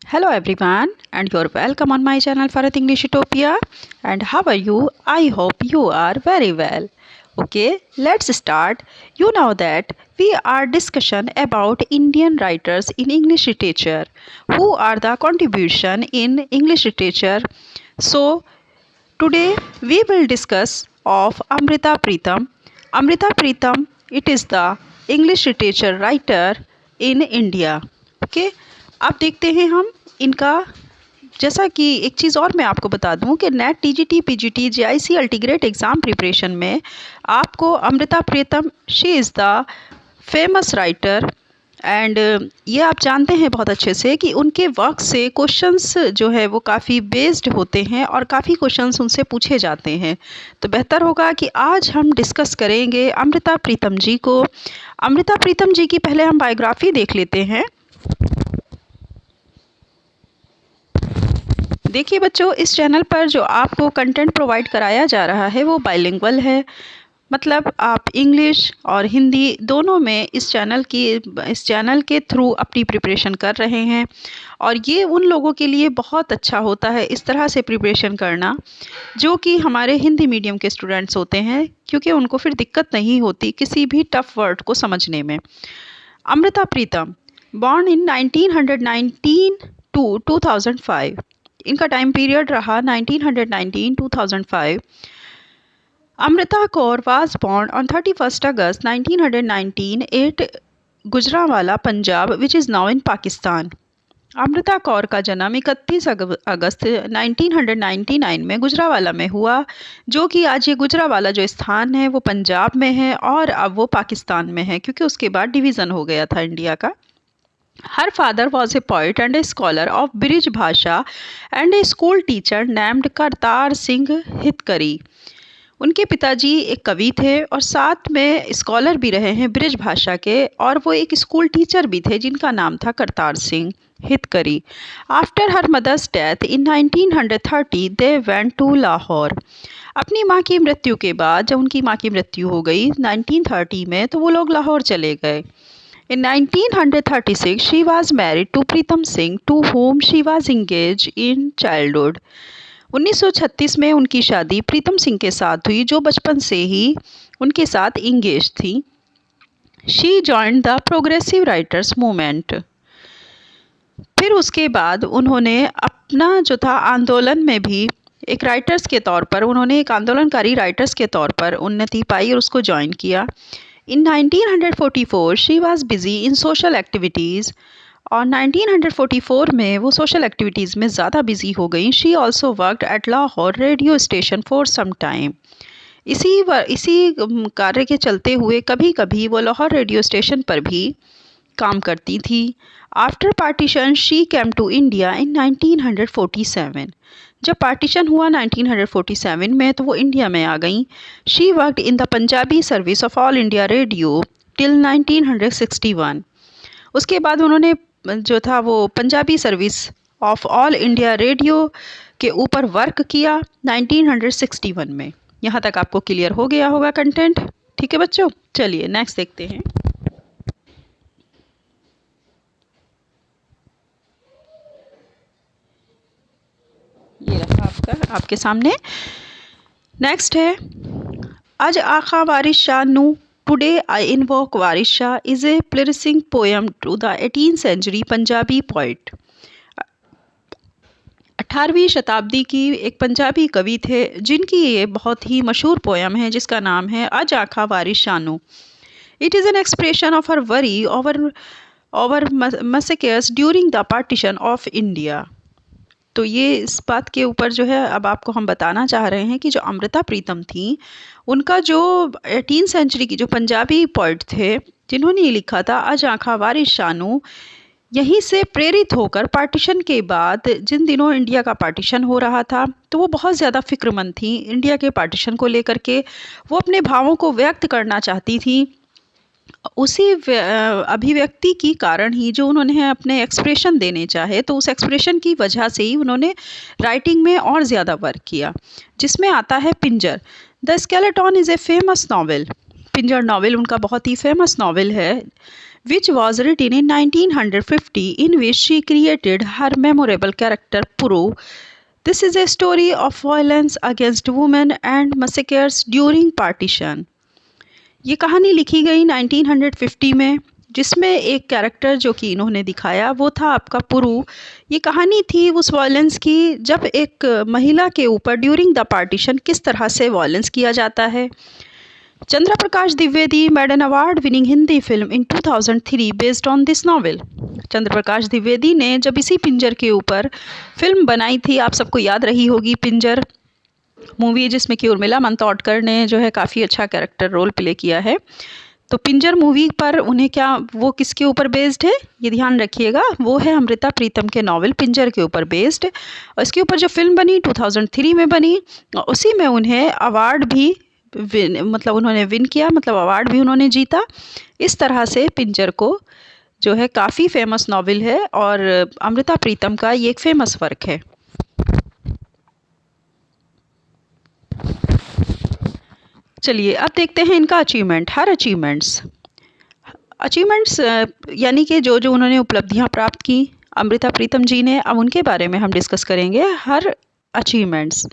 Hello everyone, and you're welcome on my channel Farhat English Utopia. And how are you? I hope you are very well. Okay, let's start. You know that we are discussion about Indian writers in English literature. Who are the contribution in English literature? So today we will discuss of Amrita Pritam. Amrita Pritam, it is the English literature writer in India. Okay अब देखते हैं हम इनका। जैसा कि एक चीज़ और मैं आपको बता दूं कि NET TGT PGT JIC ultimate exam preparation में आपको Amrita Pritam she is the famous writer and ये आप जानते हैं बहुत अच्छे से कि उनके वर्क से क्वेश्चंस जो है वो काफ़ी बेस्ड होते हैं और काफ़ी क्वेश्चंस उनसे पूछे जाते हैं। तो बेहतर होगा कि आज हम डिस्कस करेंगे अमृता प्रीतम जी को। अमृता प्रीतम जी की पहले हम बायोग्राफी देख लेते हैं। देखिए बच्चों, इस चैनल पर जो आपको कंटेंट प्रोवाइड कराया जा रहा है वो बाइलिंगुअल है, मतलब आप इंग्लिश और हिंदी दोनों में इस चैनल के थ्रू अपनी प्रिपरेशन कर रहे हैं। और ये उन लोगों के लिए बहुत अच्छा होता है इस तरह से प्रिपरेशन करना जो कि हमारे हिंदी मीडियम के स्टूडेंट्स होते हैं, क्योंकि उनको फिर दिक्कत नहीं होती किसी भी टफ वर्ड को समझने में। Amrita Pritam born in 1919 to 2005, इनका टाइम पीरियड रहा 1919-2005। Amrita Kaur was born on 31 August 1919 at Gujranwala Punjab which is now in Pakistan. Amrita Kaur का जन्म 31 अगस्त 1999 में गुजरावाला में हुआ, जो कि आज ये गुजरावाला जो स्थान है वो पंजाब में है और अब वो पाकिस्तान में है, क्योंकि उसके बाद डिवीज़न हो गया था इंडिया का। Her father was a poet and a scholar of Braj Bhasha and a school teacher named Kartar Singh Hitkari. उनके पिताजी एक कवि थे और साथ में स्कॉलर भी रहे हैं ब्रिज भाषा के, और वो एक स्कूल टीचर भी थे जिनका नाम था Kartar Singh Hitkari. After her mother's death in 1930 they went to Lahore. अपनी माँ की मृत्यु के बाद, जब उनकी माँ की मृत्यु हो गई 1930 में, तो वो लोग लाहौर चले गए। In 1936, she was married to Pritam Singh, to whom she was engaged in childhood. 1936 में उनकी शादी प्रीतम सिंह के साथ हुई, जो बचपन से ही उनके साथ इंगेज थी। She joined the Progressive Writers Movement. फिर उसके बाद उन्होंने अपना जो था आंदोलन में भी एक राइटर्स के तौर पर, उन्होंने एक आंदोलनकारी राइटर्स के तौर पर उन्नति पाई और उसको ज्वाइन किया। In 1944 she was busy in social activities, और 1944 में वो सोशल एक्टिविटीज़ में ज़्यादा बिजी हो गई। She also worked at Lahore radio station for some time. इसी कार्य के चलते हुए कभी कभी वो लाहौर रेडियो स्टेशन पर भी काम करती थी। After partition she came to India in 1947। जब पार्टीशन हुआ 1947 में तो वो इंडिया में आ गई। She worked in the Punjabi service of all India radio till 1961। उसके बाद उन्होंने जो था वो Punjabi service of all India radio के ऊपर वर्क किया 1961 में। यहाँ तक आपको क्लियर हो गया होगा कंटेंट, ठीक है बच्चों। चलिए नेक्स्ट देखते हैं। ये रहा आपके सामने। नेक्स्ट है अज आखा वारिस शाह नू today I invoke Waris Shah is a piercing poem to the 18th century Punjabi poet. 18वीं शताब्दी की एक पंजाबी कवि थे जिनकी ये बहुत ही मशहूर पोएम है जिसका नाम है अज आखा वारिस शाह नू। It is an expression of her worry over massacres during the partition of India. तो ये इस बात के ऊपर जो है अब आपको हम बताना चाह रहे हैं कि जो अमृता प्रीतम थी, उनका जो 18th सेंचुरी की जो पंजाबी पोइट थे जिन्होंने ये लिखा था अज आखा वारिस शाह नू, यहीं से प्रेरित होकर पार्टीशन के बाद, जिन दिनों इंडिया का पार्टीशन हो रहा था, तो वो बहुत ज़्यादा फिक्रमंद थी इंडिया के पार्टीशन को लेकर के। वो अपने भावों को व्यक्त करना चाहती थी। उसी अभिव्यक्ति की कारण ही जो उन्होंने अपने एक्सप्रेशन देने चाहे, तो उस एक्सप्रेशन की वजह से ही उन्होंने राइटिंग में और ज़्यादा वर्क किया, जिसमें आता है Pinjar. The skeleton is a famous novel. Pinjar novel उनका बहुत ही फेमस नावल है, which was written in 1950, in which she created her memorable character Puru. This is a story of violence against women and massacres during partition. ये कहानी लिखी गई 1950 में, जिसमें एक कैरेक्टर जो कि इन्होंने दिखाया वो था आपका पुरु। ये कहानी थी उस वायलेंस की जब एक महिला के ऊपर ड्यूरिंग द पार्टीशन किस तरह से वायलेंस किया जाता है। Chandra Prakash Dwivedi made an award winning Hindi film in 2003 based on this novel. Chandra Prakash Dwivedi ने जब इसी पिंजर के ऊपर फिल्म बनाई थी, आप सबको याद रही होगी पिंजर मूवी, जिसमें कि उर्मिला मातोंडकर ने जो है काफ़ी अच्छा कैरेक्टर रोल प्ले किया है। तो पिंजर मूवी पर उन्हें क्या, वो किसके ऊपर बेस्ड है ये ध्यान रखिएगा, वो है अमृता प्रीतम के नॉवेल पिंजर के ऊपर बेस्ड। और इसके ऊपर जो फिल्म बनी 2003 में बनी, उसी में उन्हें अवार्ड भी मतलब उन्होंने विन किया, मतलब अवार्ड भी उन्होंने जीता। इस तरह से पिंजर को जो है काफ़ी फेमस नॉवेल है और अमृता प्रीतम का ये एक फेमस वर्क है। चलिए अब देखते हैं इनका अचीवमेंट, हर अचीवमेंट्स यानी कि जो जो उन्होंने उपलब्धियां प्राप्त की अमृता प्रीतम जी ने, अब उनके बारे में हम डिस्कस करेंगे हर achievements.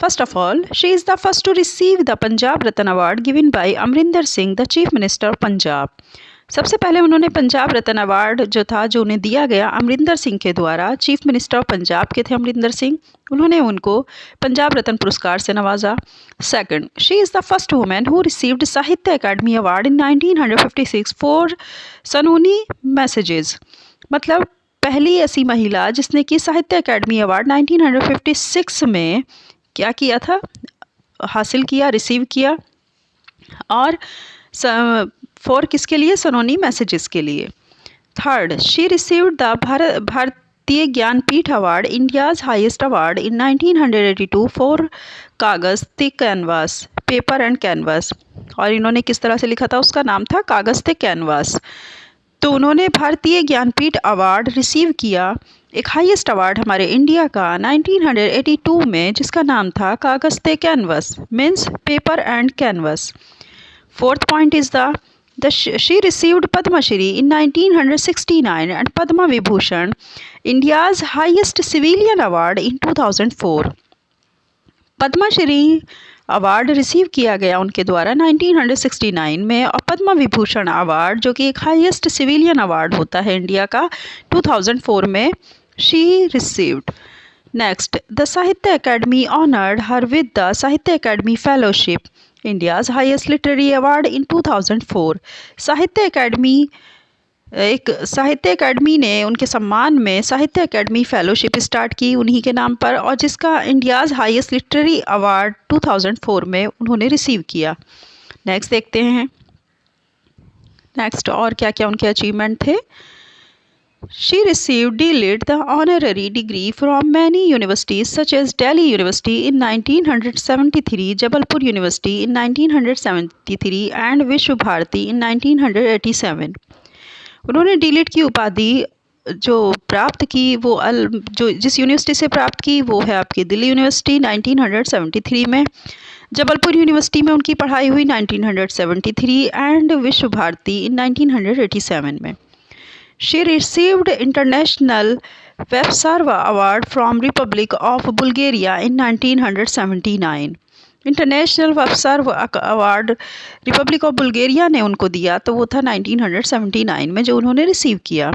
First of all, she is the first to receive the Punjab Ratan Award given by Amrinder Singh, the Chief Minister of Punjab. सबसे पहले उन्होंने पंजाब रत्न अवार्ड जो था, जो उन्हें दिया गया अमरिंदर सिंह के द्वारा, चीफ मिनिस्टर ऑफ पंजाब के थे अमरिंदर सिंह, उन्होंने उनको पंजाब रत्न पुरस्कार से नवाजा। Second, she is the first women who received साहित्य अकादमी अवार्ड इन 1956 फॉर सनूनी मैसेजेस। मतलब पहली ऐसी महिला जिसने कि साहित्य अकादमी अवार्ड 1956 में क्या किया था, हासिल किया, रिसीव किया। और फॉर किसके लिए, सनोनी मैसेजेस के लिए। थर्ड, शी रिसीव्ड द भारतीय Jnanpith award, India's highest award in 1982 for कागज़ ते कैनवास, पेपर एंड कैनवास। और इन्होंने किस तरह से लिखा था, उसका नाम था कागज़ ते कैनवास। तो उन्होंने भारतीय ज्ञानपीठ अवार्ड रिसीव किया, एक हाईएस्ट अवार्ड हमारे इंडिया का 1982 में, जिसका नाम था कागज़ ते canvas, means paper and canvas. Fourth point is she received Padma Shri in 1969 and Padma Vibhushan, India's highest civilian award, in 2004. Padma Shri award receive किया गया उनके द्वारा 1969 में, और पद्मा विभूषण अवार्ड जो कि एक हाईएस्ट सिविलियन अवार्ड होता है इंडिया का, 2004 में she received. Next, the Sahitya Akademi honoured her with the Sahitya Akademi fellowship, India's highest literary award, in 2004। Sahitya academy ने उनके सम्मान में साहित्य अकेडमी फेलोशिप स्टार्ट की उन्हीं के नाम पर, और जिसका इंडियाज़ हाईएस्ट लिटरेरी अवार्ड 2004 में उन्होंने रिसीव किया। नेक्स्ट देखते हैं नेक्स्ट और क्या क्या उनके अचीवमेंट थे। She received D.Litt, the honorary degree from many universities such as Delhi University in 1973, Jabalpur University in 1973 and विश्व भारती in 1987। उन्होंने D.Litt की उपाधि जो प्राप्त की वो जो जिस यूनिवर्सिटी से प्राप्त की वो है आपकी दिल्ली यूनिवर्सिटी 1973 में, जबलपुर यूनिवर्सिटी में उनकी पढ़ाई हुई 1973 एंड विश्व भारती in 1987 में। She received International Vepsarva Award from Republic of Bulgaria in 1979। International Vaptsarov award republic of Bulgaria ने उनको दिया, तो वो था 1979 में जो उन्होंने रिसीव किया।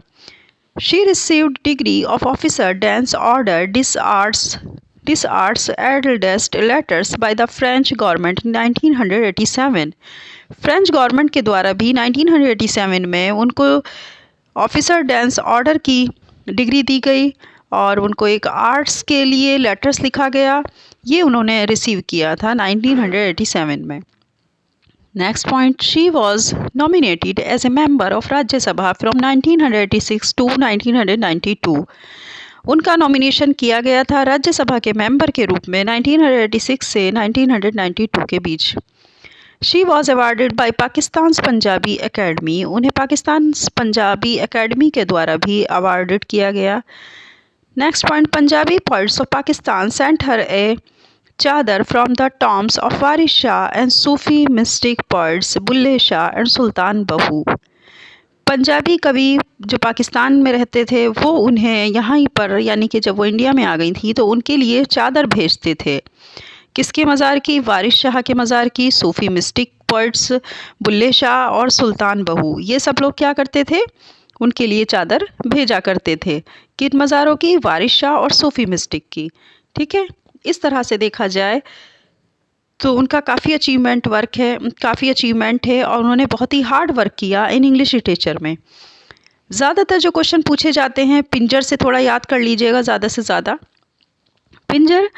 She received degree of officer dance order disarts eldest letters by the French government in 1987। French government के द्वारा भी 1987 में उनको ऑफिसर डांस ऑर्डर की डिग्री दी गई और उनको एक आर्ट्स के लिए लेटर्स लिखा गया, ये उन्होंने रिसीव किया था 1987 में। Next point, she was nominated as a member of Rajya Sabha from 1986 to 1992। उनका नॉमिनेशन किया गया था राज्यसभा के मेंबर के रूप में 1986 से 1992 के बीच। She was awarded by Pakistan Punjabi academy, उन्हें पाकिस्तान पंजाबी अकेडमी के द्वारा भी अवार्डेड किया गया। Next point, Punjabi poets of Pakistan sent her a chadar from the tombs of Waris Shah and Sufi mystic poets Bulleh Shah and Sultan Bahu. Punjabi कवि जो पाकिस्तान में रहते थे वो उन्हें यहाँ पर, यानी कि जब वो इंडिया में आ गई थी तो उनके लिए चादर भेजते थे। किसके मज़ार की? वारिस शाह के मज़ार की। सूफ़ी मिस्टिक पोइट्स बुल्ले शाह और सुल्तान बहू, ये सब लोग क्या करते थे? उनके लिए चादर भेजा करते थे। किन मज़ारों की? वारिस शाह और सूफ़ी मिस्टिक की। ठीक है, इस तरह से देखा जाए तो उनका काफ़ी अचीवमेंट है और उन्होंने बहुत ही हार्ड वर्क किया इन इंग्लिश लिटरेचर में। ज़्यादातर जो क्वेश्चन पूछे जाते हैं पिंजर से थोड़ा याद कर लीजिएगा ज़्यादा से ज़्यादा। पिंजर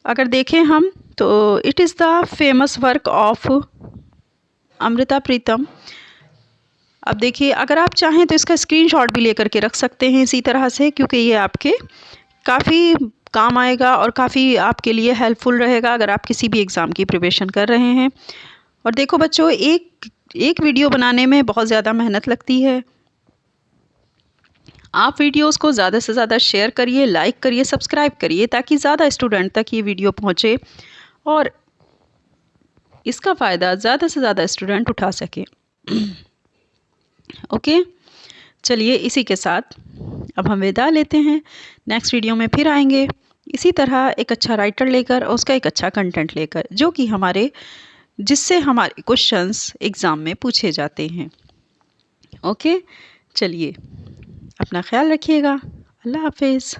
अगर देखें हम तो it is the famous work of Amrita Pritam. अब देखिए, अगर आप चाहें तो इसका स्क्रीनशॉट भी लेकर के रख सकते हैं इसी तरह से, क्योंकि ये आपके काफ़ी काम आएगा और काफ़ी आपके लिए हेल्पफुल रहेगा अगर आप किसी भी एग्ज़ाम की प्रिपरेशन कर रहे हैं। और देखो बच्चों, एक वीडियो बनाने में बहुत ज़्यादा मेहनत लगती है। आप वीडियोस को ज़्यादा से ज़्यादा शेयर करिए, लाइक करिए, सब्सक्राइब करिए, ताकि ज़्यादा स्टूडेंट तक ये वीडियो पहुँचे और इसका फ़ायदा ज़्यादा से ज़्यादा स्टूडेंट उठा सके। ओके, चलिए इसी के साथ अब हम विदा लेते हैं। नेक्स्ट वीडियो में फिर आएंगे इसी तरह एक अच्छा राइटर लेकर और उसका एक अच्छा कंटेंट लेकर, जो कि जिससे हमारे क्वेश्चंस एग्ज़ाम में पूछे जाते हैं। ओके, चलिए अपना ख्याल रखिएगा। अल्लाह हाफिज़।